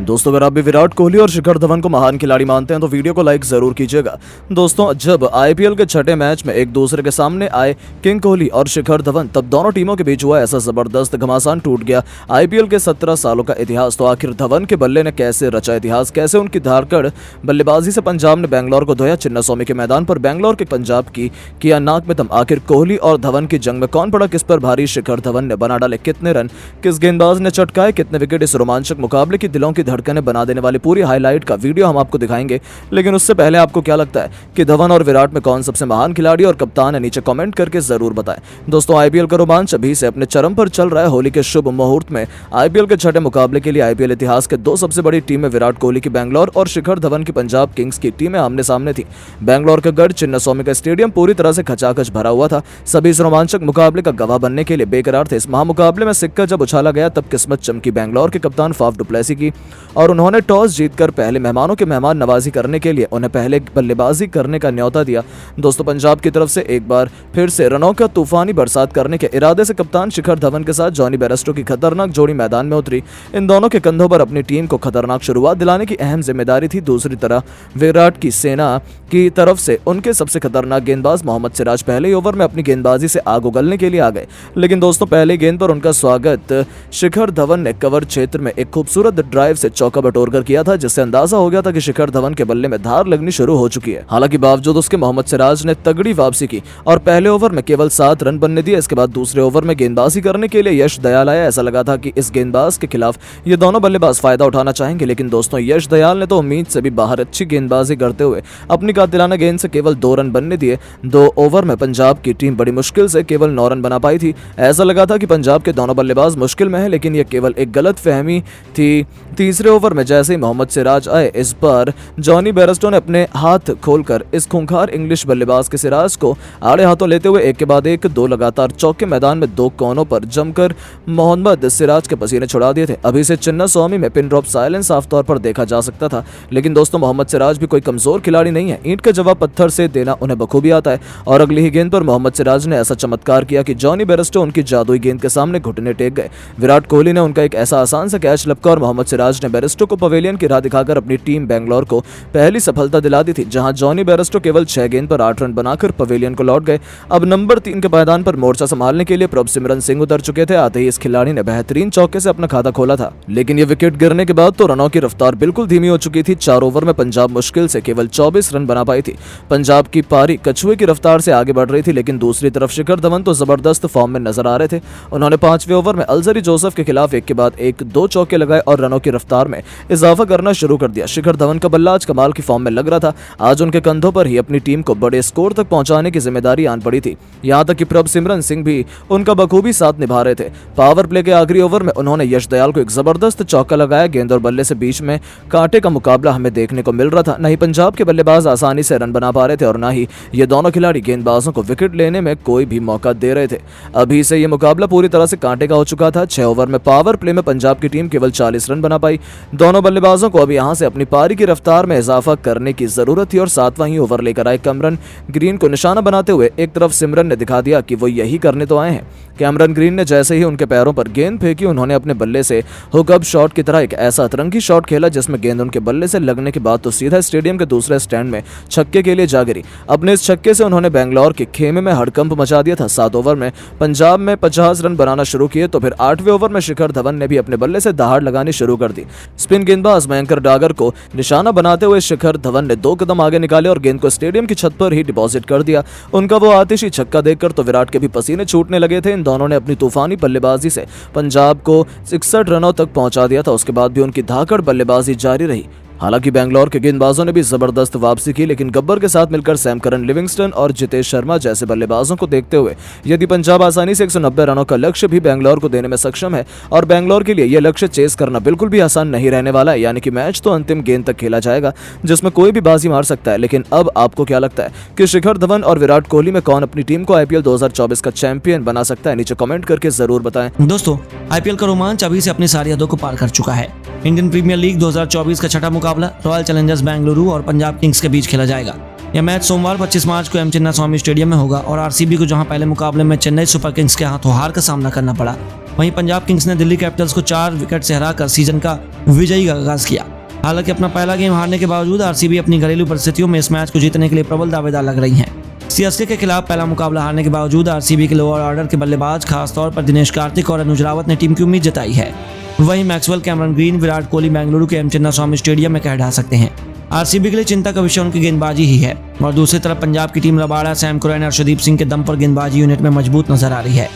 दोस्तों, अगर आप भी विराट कोहली और शिखर धवन को महान खिलाड़ी मानते हैं तो वीडियो को लाइक जरूर कीजिएगा। दोस्तों, जब आईपीएल के छठे मैच में एक दूसरे के सामने आए किंग कोहली और शिखर धवन, तब दोनों टीमों के बीच हुआ ऐसा जबरदस्त घमासान टूट गया आईपीएल के 17 सालों का इतिहास। तो आखिर धवन के बल्ले ने कैसे रचा इतिहास, कैसे उनकी धारकड़ बल्लेबाजी से पंजाब ने बैंगलोर को धोया। चिन्नास्वामी के मैदान पर बैंगलोर के पंजाब की किया नाक में दम। आखिर कोहली और धवन की जंग में कौन पड़ा किस पर भारी, शिखर धवन ने बना डाले कितने रन, किस गेंदबाज ने चटकाए कितने विकेट। इस रोमांचक मुकाबले की दिलों की धड़कनें बना देने वाली पूरी हाईलाइट का वीडियो हम आपको दिखाएंगे। लेकिन उससे पहले आपको क्या लगता है कि धवन और विराट में कौन सबसे महान खिलाड़ी और कप्तान है, नीचे कमेंट करके जरूर बताएं। दोस्तों, आईपीएल का रोमांच अभी से अपने चरम पर चल रहा है। होली के शुभ मुहूर्त में आईपीएल के छठे मुकाबले के लिए आईपीएल इतिहास के दो सबसे बड़ी टीमें विराट कोहली की बैंगलोर और शिखर धवन की पंजाब किंग्स की टीमें आमने सामने थी। बैंगलोर का गढ़ चिन्नास्वामी का स्टेडियम पूरी तरह से खचाखच भरा हुआ था। सभी इस रोमांचक मुकाबले का गवाह बनने के लिए बेकरार थे। इस महामुकाबले में सिक्का जब उछाला गया तब किस्मत चमकी बैंगलोर के कप्तान फाफ डु प्लेसी की, और उन्होंने टॉस जीतकर पहले मेहमानों के मेहमान नवाजी करने के लिए उन्हें पहले बल्लेबाजी करने का न्योता दिया। दोस्तों, पंजाब की तरफ से एक बार फिर से रनों का तूफानी बरसात करने के इरादे से कप्तान शिखर धवन के साथ जॉनी बेयरस्टो की खतरनाक जोड़ी मैदान में उतरी। इन दोनों के कंधों पर अपनी टीम को खतरनाक शुरुआत दिलाने की अहम जिम्मेदारी थी। दूसरी तरफ विराट की सेना की तरफ से उनके सबसे खतरनाक गेंदबाज मोहम्मद सिराज पहले ही ओवर में अपनी गेंदबाजी से आग उगलने के लिए आ गए। लेकिन दोस्तों, पहले गेंद पर उनका स्वागत शिखर धवन ने कवर क्षेत्र में एक खूबसूरत ड्राइव से चौका बटोरकर किया था, जिससे अंदाजा हो गया था कि शिखर धवन के बल्ले में धार लगनी शुरू हो चुकी है। हालांकि बावजूद उसके मोहम्मद सिराज ने तगड़ी वापसी की और पहले ओवर में केवल 7 रन बनने दिए। इसके बाद दूसरे ओवर में गेंदबाजी करने के लिए यश दयाल आया। ऐसा लगा था कि इस गेंदबाज के खिलाफ ये दोनों बल्लेबाज फायदा उठाना चाहेंगे, लेकिन दोस्तों, यश दयाल ने तो उम्मीद से भी बाहर अच्छी गेंदबाजी करते हुए अपनी कातिलाना गेंद से केवल 2 रन बनने दिए। 2 ओवर में पंजाब की टीम बड़ी मुश्किल से केवल 9 रन बना पाई थी। ऐसा लगा था कि पंजाब के दोनों बल्लेबाज मुश्किल में हैं, लेकिन यह केवल एक गलत फहमी थी। तीसरे ओवर में जैसे ही मोहम्मद सिराज आए, इस बार जॉनी बेयरस्टो ने अपने हाथ खोलकर इस खूंखार इंग्लिश बल्लेबाज के सिराज को आड़े हाथों लेते हुए एक के बाद एक 2 लगातार चौके मैदान में 2 कोनों पर जमकर मोहम्मद सिराज के पसीने छुड़ा दिए थे। अभी से चिन्नास्वामी में पिन ड्रॉप साइलेंस साफ तौर पर देखा जा सकता था। लेकिन दोस्तों, मोहम्मद सिराज भी कोई कमजोर खिलाड़ी नहीं है। ईंट का जवाब पत्थर से देना उन्हें बखूबी आता है, और अगली ही गेंद पर मोहम्मद सिराज ने ऐसा चमत्कार किया कि जॉनी बेयरस्टो उनकी जादुई गेंद के सामने घुटने टेक गए। विराट कोहली ने उनका एक ऐसा आसान सा कैच लपका और मोहम्मद सिराज ने बेयरस्टो को पवेलियन की राह दिखाकर अपनी टीम बैंगलोर को पहली सफलता दिला दी थी, जहां जॉनी बेयरस्टो केवल 6 गेंद पर 8 रन बनाकर पवेलियन को लौट गए। अब नंबर 3 के मैदान पर मोर्चा संभालने के लिए प्रभ सिमरन सिंह उतर चुके थे। आते ही इस खिलाड़ी ने बेहतरीन चौके से अपना खाता खोला था, लेकिन ये विकेट गिरने के बाद तो रनों की रफ्तार बिल्कुल धीमी हो चुकी थी। 4 ओवर में पंजाब मुश्किल से केवल 24 रन बना पाई थी। पंजाब की पारी कछुए की रफ्तार से आगे बढ़ रही थी, लेकिन दूसरी तरफ शिखर धवन तो जबरदस्त फॉर्म में नजर आ रहे थे। उन्होंने 5वें ओवर में अल्जरी जोसेफ के खिलाफ एक के बाद एक 2 चौके लगाए और रनों की रफ्तार में इजाफा करना शुरू कर दिया। शिखर धवन का बल्ला आज कमाल की फॉर्म में लग रहा था। आज उनके कंधों पर ही अपनी टीम को बड़े स्कोर तक पहुंचाने की जिम्मेदारी आन पड़ी थी। यहां तक कि प्रभ सिमरन सिंह भी उनका बखूबी साथ निभा रहे थे। पावर प्ले के आखिरी ओवर में उन्होंने यश दयाल को एक जबरदस्त चौका लगाया। गेंद और बल्ले से बीच में कांटे का मुकाबला हमें देखने को मिल रहा था। नहीं पंजाब के बल्लेबाज आसानी से रन बना पा रहे थे और ना ही ये दोनों खिलाड़ी गेंदबाजों को विकेट लेने में कोई भी मौका दे रहे थे। अभी से ये मुकाबला पूरी तरह से कांटे का हो चुका था। 6 ओवर में पावर प्ले में पंजाब की टीम केवल 40 रन बना पाई। दोनों बल्लेबाजों को अब यहां से अपनी पारी की रफ्तार में इजाफा करने की जरूरत थी और 7वां ही ओवर लेकर आए कैमरन ग्रीन को निशाना बनाते हुए एक तरफ सिमरन ने दिखा दिया कि वो यही करने तो आए हैं। कैमरन ग्रीन ने जैसे ही उनके पैरों पर गेंद फेंकी, उन्होंने अपने बल्ले से हुकअप शॉट की तरह एक ऐसा अतरंगी शॉट खेला जिसमें गेंद उनके बल्ले से लगने के बाद तो सीधा स्टेडियम के दूसरे स्टैंड में छक्के के लिए जा गिरी। अपने इस छक्के से उन्होंने बैंगलोर के खेमे में हड़कंप मचा दिया था। 7 ओवर में पंजाब में 50 रन बनाना शुरू किए तो फिर 8वें ओवर में शिखर धवन ने भी अपने बल्ले से दहाड़ लगानी शुरू कर दी। स्पिन गेंदबाज मयंकर डागर को निशाना बनाते हुए शिखर धवन ने 2 कदम आगे निकाले और गेंद को स्टेडियम की छत पर ही डिपॉजिट कर दिया। उनका वो आतिशी छक्का देखकर तो विराट के भी पसीने छूटने लगे थे। इन दोनों ने अपनी तूफानी बल्लेबाजी से पंजाब को 61 रनों तक पहुंचा दिया था। उसके बाद भी उनकी धाकड़ बल्लेबाजी जारी रही। हालांकि बैंगलोर के गेंदबाजों ने भी जबरदस्त वापसी की, लेकिन गब्बर के साथ मिलकर सैम करन, लिविंगस्टन और जितेश शर्मा जैसे बल्लेबाजों को देखते हुए यदि पंजाब आसानी से 190 रनों का लक्ष्य भी बैंगलोर को देने में सक्षम है, और बैंगलोर के लिए यह लक्ष्य चेस करना बिल्कुल भी आसान नहीं रहने वाला है। यानी कि मैच तो अंतिम गेंद तक खेला जाएगा, जिसमें कोई भी बाजी मार सकता है। लेकिन अब आपको क्या लगता है कि शिखर धवन और विराट कोहली में कौन अपनी टीम को आईपीएल 2024 का चैंपियन बना सकता है? नीचे कमेंट करके जरूर बताएं। दोस्तों, आईपीएल का रोमांच अभी से अपनी सारी हदों को पार कर चुका है। इंडियन प्रीमियर लीग 2024 का छठा मुकाबला रॉयल चैलेंजर्स बेंगलुरु और पंजाब किंग्स के बीच खेला जाएगा। यह मैच सोमवार 25 मार्च को एम चिन्नास्वामी स्टेडियम में होगा और आरसीबी को जहां पहले मुकाबले में चेन्नई सुपर किंग्स के हाथों हार का सामना करना पड़ा, वहीं पंजाब किंग्स ने दिल्ली कैपिटल्स को 4 विकेट से हराकर सीजन का विजयी का आगाज किया। हालांकि अपना पहला गेम हारने के बावजूद आरसीबी अपनी घरेलू परिस्थितियों में इस मैच को जीतने के लिए प्रबल दावेदार लग रही हैं। सीएसके के खिलाफ पहला मुकाबला हारने के बावजूद आरसीबी के लोअर ऑर्डर के बल्लेबाज खासतौर पर दिनेश कार्तिक और अनुज रावत ने टीम की उम्मीद जताई है। वहीं Maxwell, Cameron green, Virat Kohli Bengaluru के एम चिन्नास्वामी स्टेडियम में कह ढा सकते हैं। आरसीबी के लिए चिंता का विषय उनकी गेंदबाजी ही है और दूसरी तरफ पंजाब की टीम रबाड़ा, सैम कुरैन और अर्शदीप सिंह के दम पर गेंदबाजी यूनिट में मजबूत नजर आ रही है।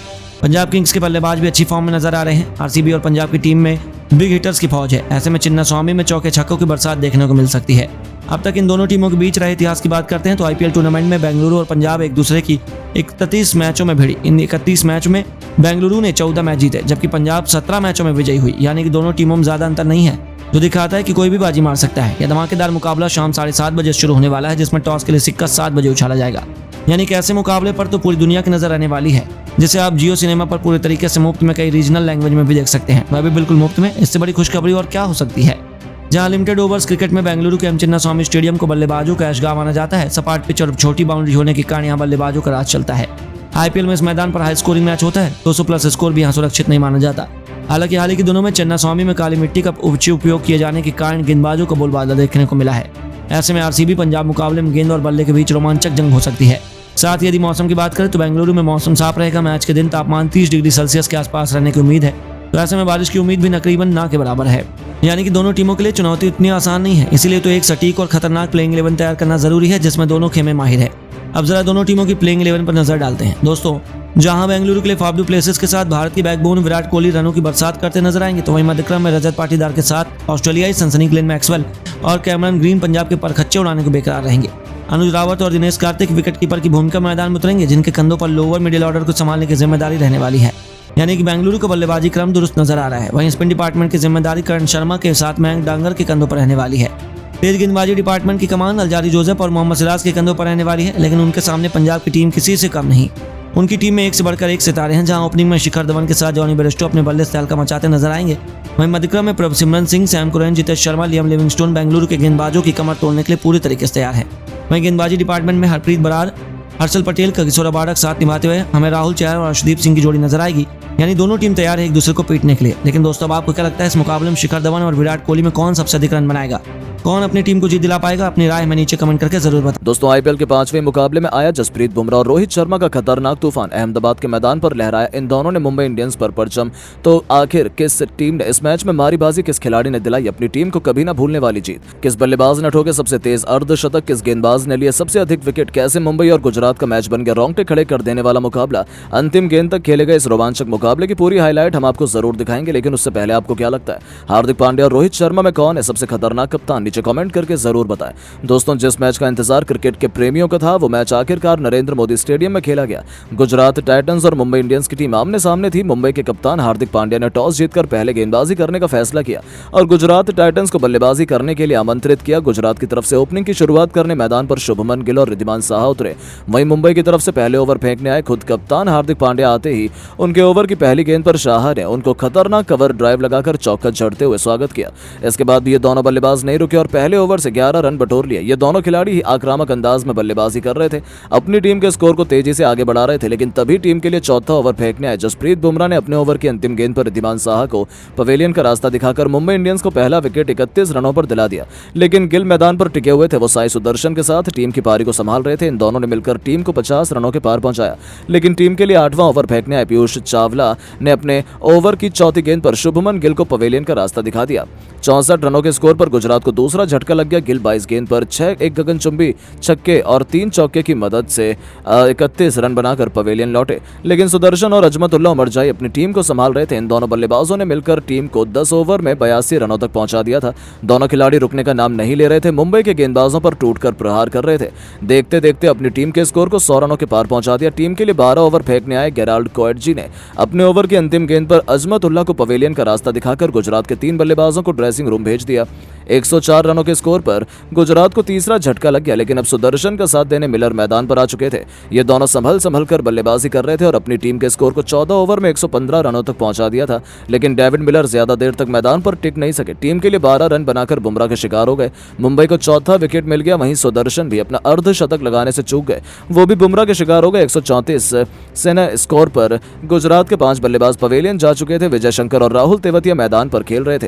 पंजाब किंग्स के बल्लेबाज भी अच्छी फॉर्म में नजर आ रहे हैं। आरसीबी और पंजाब की टीम में बिग हिटर्स की फौज है। ऐसे में चिन्नास्वामी में चौके छक्कों की बरसात देखने को मिल सकती है। अब तक इन दोनों टीमों के बीच रहे इतिहास की बात करते हैं तो आईपीएल टूर्नामेंट में बेंगलुरु और पंजाब एक दूसरे की 31 मैचों में भिड़ी। इन 31 मैचों में बेंगलुरु ने 14 मैच जीते जबकि पंजाब 17 मैचों में विजयी हुई। यानी कि दोनों टीमों में ज्यादा अंतर नहीं है, जो दिखाता है कि कोई भी बाजी मार सकता है। यह धमाकेदार मुकाबला शाम 7:30 बजे शुरू होने वाला है, जिसमें टॉस के लिए सिक्का 7 बजे उछाला जाएगा। यानी कि ऐसे मुकाबले पर तो पूरी दुनिया की नजर आने वाली है, जिसे आप जियो सिनेमा पर पूरे तरीके से मुफ्त में कई रीजनल लैंग्वेज में भी देख सकते हैं, वह भी बिल्कुल मुफ्त में। इससे बड़ी खुशखबरी और क्या हो सकती है। जहां लिमिटेड ओवर्स क्रिकेट में बेंगलुरु के एम चिन्नास्वामी स्टेडियम को बल्लेबाजों का ऐशगाह माना जाता है। सपाट पिच और छोटी बाउंड्री होने के कारण यहाँ बल्लेबाजों का राज चलता है। आईपीएल में इस मैदान पर हाई स्कोरिंग मैच होता है, 200 प्लस स्कोर भी यहाँ सुरक्षित नहीं माना जाता। हालांकि हाल ही के दिनों में चिन्नास्वामी में काली मिट्टी का उचित उपयोग किए जाने के कारण गेंदबाजों का बोलबाला देखने को मिला है। ऐसे में आरसीबी पंजाब मुकाबले में गेंद और बल्ले के बीच रोमांचक जंग हो सकती है। साथ ही यदि मौसम की बात करें तो बेंगलुरु में मौसम साफ रहेगा। मैच के दिन तापमान 30 डिग्री सेल्सियस के आसपास रहने की उम्मीद है, तो ऐसे में बारिश की उम्मीद भी तकरीबन ना के बराबर है। यानी कि दोनों टीमों के लिए चुनौती इतनी आसान नहीं है। इसीलिए तो एक सटीक और खतरनाक प्लेइंग 11 तैयार करना जरूरी है, जिसमें दोनों खेमे माहिर है। अब जरा दोनों टीमों की प्लेइंग 11 पर नजर डालते हैं। दोस्तों, जहां बेंगलुरु के लिए फाफ डू प्लेसिस के साथ भारत की बैकबोन विराट कोहली रनों की बरसात करते नजर आएंगे, तो वहीं मध्यक्रम में रजत पाटीदार के साथ ऑस्ट्रेलियाई सनसनी ग्लेन मैक्सवेल और कैमरन ग्रीन पंजाब के परखच्चे उड़ाने को बेकरार रहेंगे। अनुज रावत और दिनेश कार्तिक विकेट कीपर की भूमिका में मैदान में उतरेंगे, जिनके कंधों पर लोअर मिडिल ऑर्डर को संभालने की जिम्मेदारी रहने वाली है। यानी कि बेंगलुरु का बल्लेबाजी क्रम दुरुस्त नजर आ रहा है। वहीं स्पिन डिपार्टमेंट की जिम्मेदारी करण शर्मा के साथ मयंक डांगर के कंधों पर रहने वाली है। तेज गेंदबाजी डिपार्टमेंट की कमान अलजारी जोसेफ और मोहम्मद सिराज के कंधों पर रहने वाली है, लेकिन उनके सामने पंजाब की टीम किसी से कम नहीं। उनकी टीम में एक से बढ़कर एक सितारे हैं, जहां ओपनिंग में शिखर धवन के साथ जॉनी बेयरस्टो अपने बल्ले से तहलका मचाते नजर आएंगे। वहीं मध्यक्रम में Prabhsimran Singh, Sam Curran, Jitesh Sharma, Liam Livingstone Bengaluru के गेंदबाजों की कमर तोड़ने के लिए पूरी तरीके से तैयार है। वहीं गेंदबाजी डिपार्टमेंट में हरप्रीत बरार, हर्षल पटेल, किशोर रबाड़ा के साथ निभाते हुए हमें राहुल चहर और अर्शदीप सिंह की जोड़ी नजर आएगी। यानी दोनों टीम तैयार है एक दूसरे को पीटने के लिए। लेकिन दोस्तों, अब आपको क्या लगता है इस मुकाबले में शिखर धवन और विराट कोहली में कौन सबसे अधिक रन बनाएगा? कौन अपनी टीम को जीत दिला पाएगा? अपनी राय हमें नीचे कमेंट करके जरूर बताएं। दोस्तों, आईपीएल के 5वें मुकाबले में आया जसप्रीत बुमराह और रोहित शर्मा का खतरनाक तूफान अहमदाबाद के मैदान पर लहराया। इन दोनों ने मुंबई इंडियंस पर परचम। तो आखिर किस टीम ने इस मैच में मारी बाजी? किस खिलाड़ी ने दिलाई अपनी टीम को कभी ना भूलने वाली जीत? किस बल्लेबाज ने ठोके सबसे तेज अर्धशतक? किस गेंदबाज ने लिए सबसे अधिक विकेट? कैसे मुंबई और गुजरात का मैच बन गया रोंगटे खड़े कर देने वाला मुकाबला? अंतिम गेंद तक खेले गए इस रोमांचक मुकाबले की पूरी हाईलाइट हम आपको जरूर दिखाएंगे। लेकिन उससे पहले आपको क्या लगता है, हार्दिक पांड्या और रोहित शर्मा में कौन है सबसे खतरनाक कप्तान? नीचे कमेंट करके जरूर बताएं। दोस्तों, जिस मैच का इंतजार क्रिकेट के प्रेमियों का था, वो मैच आखिरकार नरेंद्र मोदी स्टेडियम में खेला गया। गुजरात टाइटंस और मुंबई इंडियंस की टीम आमने सामने थी। मुंबई के कप्तान हार्दिक पांड्या ने टॉस जीतकर पहले गेंदबाजी करने का फैसला किया और गुजरात टाइटंस को बल्लेबाजी करने के लिए आमंत्रित किया। गुजरात की तरफ से ओपनिंग की शुरुआत करने मैदान पर शुभमन गिल और रिद्धिमान साहा उतरे। वहीं मुंबई की तरफ से पहले ओवर फेंकने आए खुद कप्तान हार्दिक पांड्या। आते ही उनके ओवर की पहली गेंद पर शाह ने उनको खतरनाक कवर ड्राइव लगाकर चौका जड़ते हुए स्वागत किया। इसके बाद भी ये दोनों बल्लेबाज नहीं रुके और पहले ओवर से 11 रन बटोर लिए। ये दोनों खिलाड़ी ही आक्रामक अंदाज में बल्लेबाजी कर रहे थे, अपनी टीम के स्कोर को तेजी से आगे बढ़ा रहे थे। लेकिन तभी टीम के लिए चौथा ओवर फेंकने आए जसप्रीत बुमराह ने अपने ओवर की अंतिम गेंद पर रिद्धिमान साहा को पवेलियन का रास्ता दिखाकर मुंबई इंडियंस को पहला विकेट 31 रनों पर दिला दिया। लेकिन गिल मैदान पर टिके हुए थे। वो साई सुदर्शन के साथ टीम की पारी को संभाल रहे थे। इन दोनों ने मिलकर टीम को 50 रनों के पार पहुंचाया। लेकिन टीम के लिए 8वां ओवर फेंकने आए पीयूष चावला ने अपने ओवर की चौथी गेंद पर शुभमन गिल को पवेलियन का रास्ता दिखा दिया। 64 रनों के स्कोर पर गुजरात को दूसरा झटका लग गया। गिल 22 गेंद पर 6 एक गगनचुंबी छक्के और 3 चौके की मदद से 31 रन बनाकर पवेलियन लौटे। लेकिन सुदर्शन और अजमतुल्लाह उमरजाई अपनी टीम को संभाल रहे थे। इन दोनों बल्लेबाजों ने मिलकर टीम को 10 ओवर में 82 रनों तक पहुंचा दिया था। दोनों खिलाड़ी रुकने का नाम नहीं ले रहे थे। मुंबई के गेंदबाजों पर टूटकर प्रहार कर रहे थे। देखते देखते अपनी टीम के स्कोर को 100 रनों के पार पहुंचा दिया। टीम के लिए 12 ओवर फेंकने आए गेराल्ड कोएटजी ने अपने ओवर की अंतिम गेंद पर अजमतुल्लाह को पवेलियन का रास्ता दिखाकर गुजरात के 3 बल्लेबाजों को ड्रेसिंग रूम भेज दिया। 104 रनों के स्कोर पर गुजरात को तीसरा झटका लग गया। लेकिन अब सुदर्शन का साथ देने मिलर मैदान पर आ चुके थे। ये दोनों संभल कर बल्लेबाजी कर रहे थे और अपनी टीम के स्कोर को 14 ओवर में 115 रनों तक पहुंचा दिया था। लेकिन डेविड मिलर ज्यादा देर तक मैदान पर टिक नहीं सके। टीम के लिए 12 रन बनाकर बुमराह के शिकार हो गए। मुंबई को चौथा विकेट मिल गया। वहीं सुदर्शन भी अपना अर्धशतक लगाने से चूक गए। वो भी बुमराह के शिकार हो गए। 134 सेना स्कोर पर गुजरात के 5 बल्लेबाज पवेलियन जा चुके थे। विजय शंकर और राहुल तेवतिया मैदान पर खेल रहे थे।